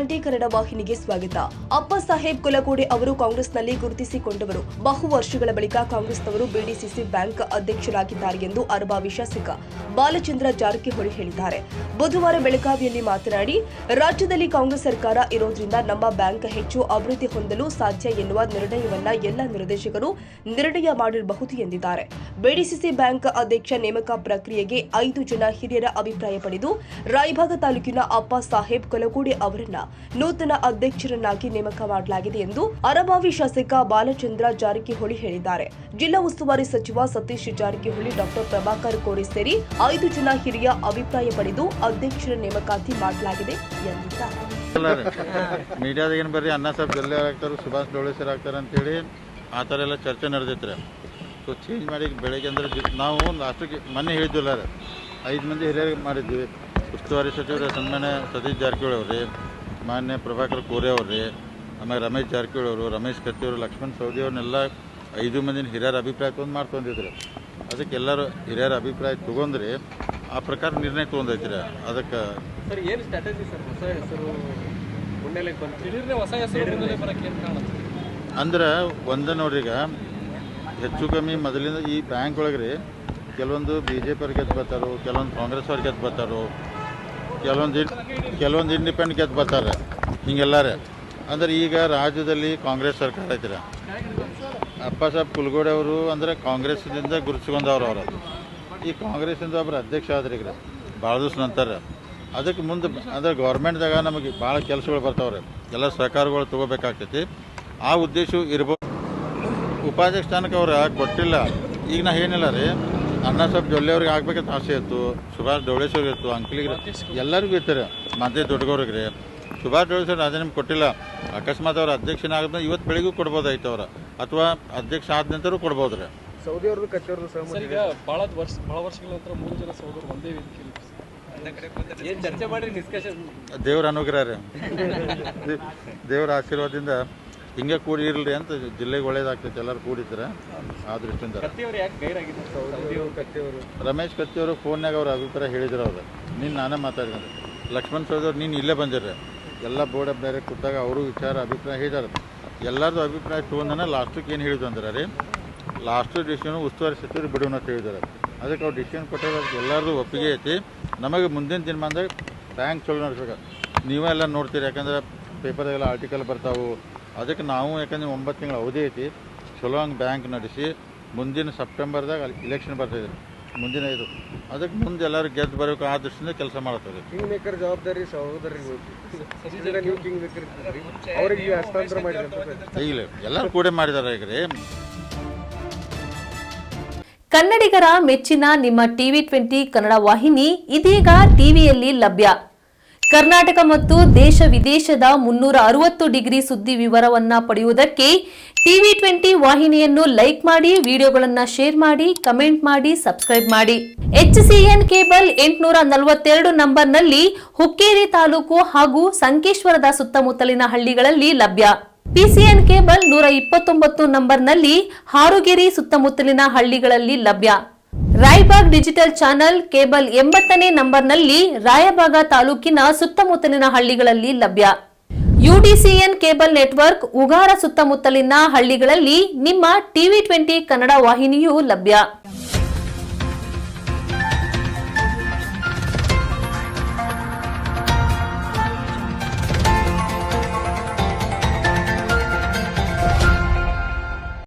TV20 Kannada ವಾಹಿನಿಗೆ ಸ್ವಾಗತ. ಅಪ್ಪ ಸಾಹೇಬ್ ಕುಲಕೋಡೆ ಅವರು ಕಾಂಗ್ರೆಸ್ನಲ್ಲಿ ಗುರುತಿಸಿಕೊಂಡವರು. ಬಹು ವರ್ಷಗಳ ಬಳಿಕ ಕಾಂಗ್ರೆಸ್ನವರು ಬಿಡಿಸಿಸಿ ಬ್ಯಾಂಕ್ ಅಧ್ಯಕ್ಷರಾಗಿದ್ದಾರೆ ಎಂದು ಅರಬಾವಿ ಶಾಸಕ ಬಾಲಚಂದ್ರ ಜಾರಕಿಹೊಳಿ ಹೇಳಿದ್ದಾರೆ. ಬುಧವಾರ ಬೆಳಗಾವಿಯಲ್ಲಿ ಮಾತನಾಡಿ, ರಾಜ್ಯದಲ್ಲಿ ಕಾಂಗ್ರೆಸ್ ಸರ್ಕಾರ ಇರೋದ್ರಿಂದ ನಮ್ಮ ಬ್ಯಾಂಕ್ ಹೆಚ್ಚು ಅಭಿವೃದ್ಧಿ ಹೊಂದಲು ಸಾಧ್ಯ ಎನ್ನುವ ನಿರ್ಣಯವನ್ನ ಎಲ್ಲ ನಿರ್ದೇಶಕರು ನಿರ್ಣಯ ಮಾಡಿರಬಹುದು ಎಂದಿದ್ದಾರೆ. ಬಿಡಿಸಿಸಿ ಬ್ಯಾಂಕ್ ಅಧ್ಯಕ್ಷ ನೇಮಕ ಪ್ರಕ್ರಿಯೆಗೆ 5 ಜನ ಹಿರಿಯರ ಅಭಿಪ್ರಾಯ ಪಡೆದು ರಾಯಭಾಗ ತಾಲೂಕಿನ ಅಪ್ಪ ಸಾಹೇಬ್ ಕುಲಕೋಡೆ ಅವರನ್ನ ನೂತನ ಅಧ್ಯಕ್ಷರನ್ನಾಗಿ ನೇಮಕ ಮಾಡಲಾಗಿದೆ ಎಂದು ಅರಬಾವಿ ಶಾಸಕ ಬಾಲಚಂದ್ರ ಜಾರಕಿಹೊಳಿ ಹೇಳಿದ್ದಾರೆ. ಜಿಲ್ಲಾ ಉಸ್ತುವಾರಿ ಸಚಿವ ಸತೀಶ್ ಜಾರಕಿಹೊಳಿ, ಡಾಕ್ಟರ್ ಪ್ರಭಾಕರ್ ಕೋರೆ ಸೇರಿ 5 ಜನ ಹಿರಿಯ ಅಭಿಪ್ರಾಯ ಪಡೆದು ಅಧ್ಯಕ್ಷರ ನೇಮಕಾತಿ ಮಾಡಲಾಗಿದೆ ಎಂದಿದ್ದಾರೆ. ಮೀಡಿಯಾದಾಗ ಬರ್ರಿ ಅಣ್ಣ ಸಾಹೇಬ್ ಜೊಲ್ಲೆ ಆಗ್ತಾರೆ, ಸುಭಾಷ್ ಡೋಳೆ ಸರ್ ಆಗ್ತಾರೆ ಅಂತೇಳಿ ಆ ಥರ ಎಲ್ಲ ಚರ್ಚೆ ನಡೆದೈತ್ರಿ. ಸೊ ಚೇಂಜ್ ಮಾಡಿ ಬೆಳಗ್ಗೆ ಅಂದ್ರೆ ನಾವು ಲಾಸ್ಟಿಗೆ ಮೊನ್ನೆ ಹೇಳಿದ್ವಿಲ್ಲ 5 ಮಂದಿ ಹಿರಿಯರಿಗೆ ಮಾಡಿದ್ವಿ. ಉಸ್ತುವಾರಿ ಸಚಿವರು ಸನ್ಮಾನ್ಯ ಸತೀಶ್ ಜಾರಕಿಹೊಳಿ ಅವ್ರಿ, ಮಾನ್ಯ ಪ್ರಭಾಕರ್ ಕೋರೆ ಅವ್ರಿ, ಆಮೇಲೆ ರಮೇಶ್ ಜಾರಕಿಹೊಳಿ ಅವರು, ರಮೇಶ್ ಕತ್ತಿ ಅವರು, ಲಕ್ಷ್ಮಣ್ ಸವದಿ ಅವ್ರನ್ನೆಲ್ಲ 5 ಮಂದಿನ ಹಿರಿಯರ ಅಭಿಪ್ರಾಯ ತೊಗೊಂಡು ಮಾಡ್ಕೊಂಡಿದ್ರು. ಅದಕ್ಕೆ ಎಲ್ಲರೂ ಹಿರಿಯರ ಅಭಿಪ್ರಾಯ ತೊಗೊಂಡ್ರಿ ಆ ಪ್ರಕಾರ ನಿರ್ಣಯ ತೊಗೊಂಡೈತ್ರಿ. ಅದಕ್ಕೆ ಸರ್ ಏನು ಸ್ಟ್ರಾಟಜಿ ಸರ್? ಹೊಸ ಹೆಸರು ಮುನ್ನೆಲೆಗೆ ಬಂದು ಹೊಸ ಹೆಸರು ಮುನ್ನೆಲೆ ಬರೋಕ್ಕೆ ಏನು ಕಾರಣ ಅಂದ್ರೆ ಒಂದು ನೋಡ್ರಿ, ಈಗ ಹೆಚ್ಚು ಕಮ್ಮಿ ಮೊದಲಿಂದ ಈ ಬ್ಯಾಂಕ್ ಒಳಗೆ ರೀ ಕೆಲವೊಂದು BJP ಅವ್ರಿಗೆ ಗೆದ್ದು ಬರ್ತಾರೋ, ಕೆಲವೊಂದು ಕಾಂಗ್ರೆಸ್ ಅವ್ರಿಗೆ ಗೆದ್ದು ಬರ್ತಾರೋ, ಕೆಲವೊಂದು ಇಂಡಿಪೆಂಡೆಂಟ್ ಗೆದ್ದು ಬರ್ತಾರೆ. ಹಿಂಗೆಲ್ಲಾರೆ ಅಂದ್ರೆ ಈಗ ರಾಜ್ಯದಲ್ಲಿ ಕಾಂಗ್ರೆಸ್ ಸರ್ಕಾರ ಐತಿರ. ಅಪ್ಪ ಸಾಹೇಬ್ ಕುಲಕೋಡೆ ಅವರು ಅಂದರೆ ಕಾಂಗ್ರೆಸ್ನಿಂದ ಗುರುತಿಸ್ಕೊಂಡವ್ರು. ಅವರು ಈ ಕಾಂಗ್ರೆಸ್ಸಿಂದ ಒಬ್ಬರು ಅಧ್ಯಕ್ಷ ಆದ್ರಿ ಈಗ ಭಾಳ ದಿವಸ ನಂತರ. ಅದಕ್ಕೆ ಮುಂದೆ ಅಂದರೆ ಗೌರ್ಮೆಂಟ್ದಾಗ ನಮಗೆ ಭಾಳ ಕೆಲಸಗಳು ಬರ್ತಾವ್ರೆ, ಎಲ್ಲ ಸಹಕಾರಗಳು ತೊಗೋಬೇಕಾಗ್ತೈತಿ. ಆ ಉದ್ದೇಶವು ಇರ್ಬೋದು. ಉಪಾಧ್ಯಕ್ಷ ಸ್ಥಾನಕ್ಕೆ ಅವ್ರು ಕೊಟ್ಟಿಲ್ಲ. ಈಗ ನಾ ಏನಿಲ್ಲ ರೀ, ಅಣ್ಣ ಸಾಹೇಬ್ ಜೊಲ್ಲೆ ಅವ್ರಿಗೆ ಆಗ್ಬೇಕಂತ ಆಸೆ ಇತ್ತು, ಸುಭಾಷ್ ಡೋಳೇಶ್ವರಿಗೆ ಇತ್ತು, ಅಂಕಲಿಗೆ ಎಲ್ಲರಿಗೂ ಇರ್ತಾರೆ. ಮತ್ತೆ ದೊಡ್ಡಗವ್ರಿಗೆ ರೀ ಸುಭಾಷ್ ಡೋಳೇಶ್ವರ್ ರಾಜೀನಾಮೆ ಕೊಟ್ಟಿಲ್ಲ. ಅಕಸ್ಮಾತ್ ಅವ್ರ ಅಧ್ಯಕ್ಷನ ಆದ್ಮೇಲೆ ಇವತ್ತು ಬೆಳಿಗ್ಗೆ ಕೊಡ್ಬೋದಾಯ್ತು ಅವ್ರ, ಅಥವಾ ಅಧ್ಯಕ್ಷ ಆದ ನಂತರ ಕೊಡ್ಬೋದು ರೀ. ಸೌದಿ ಅವ್ರದ್ದು ಕತ್ತಿ ಅವ್ರದ್ದು ಈಗ ಭಾಳ ವರ್ಷಗಳ ನಂತರ 3 ಜನ ಸೌದಿಯವರು ಒಂದೇ ವೇದಿಕೆಯಲ್ಲಿ ಏನು ಚರ್ಚೆ ಮಾಡಿ ಡಿಸ್ಕಷನ್. ದೇವ್ರ ಅನುಗ್ರಹ ರೀ, ದೇವ್ರ ಆಶೀರ್ವಾದದಿಂದ ಹಿಂಗೆ ಕೂಡಿ ಇರಲಿ ಅಂತ ಜಿಲ್ಲೆಗೆ ಒಳ್ಳೇದಾಗ್ತೈತೆ. ಎಲ್ಲರೂ ಕೂಡಿದ್ರೆ ಆ ದೃಷ್ಟಿಯಿಂದ. ರಮೇಶ್ ಕತ್ತಿ ಅವರು ಫೋನ್ಯಾಗ ಅವ್ರ ಅಭಿಪ್ರಾಯ ಹೇಳಿದ್ರು. ಅವ್ರು ನೀನು ನಾನೇ ಮಾತಾಡಿದ್ರೆ, ಲಕ್ಷ್ಮಣ್ ಸವದಿ ಅವ್ರು ನೀನು ಇಲ್ಲೇ ಬಂದಿರ್ರಿ, ಎಲ್ಲ ಬೋರ್ಡ್ ಆಫ್ ಡೈರೆಕ್ಟ್ ಕೂತಾಗ ಅವರು ವಿಚಾರ ಅಭಿಪ್ರಾಯ ಹೇಳಿದಾರೆ. ಎಲ್ಲರದು ಅಭಿಪ್ರಾಯ ತೊಗೊಂಡನ ಲಾಸ್ಟಿಗೆ ಏನು ಹೇಳಿದ್ರು ಅಂದ್ರೆ ರೀ, ಲಾಸ್ಟ್ ಡಿಸಿಷನ್ ಉಸ್ತುವಾರಿ ಸಚಿವರು ಬಿಡೋಣ ಅಂತ ಹೇಳಿದ್ದಾರೆ. ಅದಕ್ಕೆ ಅವ್ರು ಡಿಸಿಷನ್ ಕೊಟ್ಟರೆ ಎಲ್ಲರದು ಒಪ್ಪಿಗೆ ಐತಿ. ನಮಗೆ ಮುಂದಿನ ದಿನಮಾನದಾಗ ಬ್ಯಾಂಕ್ ಚಲೋ ನಡೆಸ್ಬೇಕು. ನೀವೇ ಎಲ್ಲ ನೋಡ್ತೀರಿ, ಯಾಕಂದ್ರೆ ಪೇಪರ್ದಾಗೆಲ್ಲ ಆರ್ಟಿಕಲ್ ಬರ್ತಾವೆ. ಅದಕ್ಕೆ ನಾವು ಯಾಕಂದ್ರೆ 9 ತಿಂಗಳ ಅವಧಿ ಐತಿ, ಚಲೋ ಹಂಗೆ ಬ್ಯಾಂಕ್ ನಡೆಸಿ ಮುಂದಿನ ಸೆಪ್ಟೆಂಬರ್ದಾಗ ಇಲೆಕ್ಷನ್ ಬರ್ತಾಯಿದ್ರು, ಮುಂದಿನ ಇದು. ಅದಕ್ಕೆ ಮುಂದೆ ಎಲ್ಲರೂ ಗೆದ್ದು ಬರಬೇಕು ಆ ದೃಷ್ಟಿಯಿಂದ ಕೆಲಸ ಮಾಡ್ತಾರೆ. ಕಿಂಗ್ ಮೇಕರ್ ಜವಾಬ್ದಾರಿ ಸಹೋದರರಿಗೆ ಅವರಿಗೆ ಹಸ್ತಾಂತರ ಮಾಡಿದ್ದಾರೆ. ಈಗಲೇ ಎಲ್ಲರೂ ಕೂಡ ಮಾಡಿದ್ದಾರೆ. ಈಗ ರೀ ಕನ್ನಡಿಗರ ಮೆಚ್ಚಿನ ನಿಮ್ಮ TV20 ಕನ್ನಡ ವಾಹಿನಿ ಇದೀಗ ಟಿವಿಯಲ್ಲಿ ಲಭ್ಯ. ಕರ್ನಾಟಕ ಮತ್ತು ದೇಶ ವಿದೇಶದ 360 ಡಿಗ್ರಿ ಸುದ್ದಿ ವಿವರವನ್ನ ಪಡೆಯುವುದಕ್ಕೆ TV20 ವಾಹಿನಿಯನ್ನು ಲೈಕ್ ಮಾಡಿ, ವಿಡಿಯೋಗಳನ್ನು ಶೇರ್ ಮಾಡಿ, ಕಮೆಂಟ್ ಮಾಡಿ, ಸಬ್ಸ್ಕ್ರೈಬ್ ಮಾಡಿ. HCN ಕೇಬಲ್ 842 ನಂಬರ್ನಲ್ಲಿ ಹುಕ್ಕೇರಿ ತಾಲೂಕು ಹಾಗೂ ಸಂಕೇಶ್ವರದ ಸುತ್ತಮುತ್ತಲಿನ ಹಳ್ಳಿಗಳಲ್ಲಿ ಲಭ್ಯ. PCN ಕೇಬಲ್ 129 ನಂಬರ್ನಲ್ಲಿ ಹಾರುಗೆರೆ ಸುತ್ತಮುತ್ತಲಿನ ಹಳ್ಳಿಗಳಲ್ಲಿ ಲಭ್ಯ. ರಾಯಬಾಗ್ ಡಿಜಿಟಲ್ ಚಾನೆಲ್ ಕೇಬಲ್ 80ನೇ ನಂಬರ್ನಲ್ಲಿ ರಾಯಬಾಗ ತಾಲೂಕಿನ ಸುತ್ತಮುತ್ತಲಿನ ಹಳ್ಳಿಗಳಲ್ಲಿ ಲಭ್ಯ. UDCN ಕೇಬಲ್ ನೆಟ್ವರ್ಕ್ ಉಗಾರ ಸುತ್ತಮುತ್ತಲಿನ ಹಳ್ಳಿಗಳಲ್ಲಿ ನಿಮ್ಮ TV20 ಕನ್ನಡ ವಾಹಿನಿಯೂ ಲಭ್ಯ.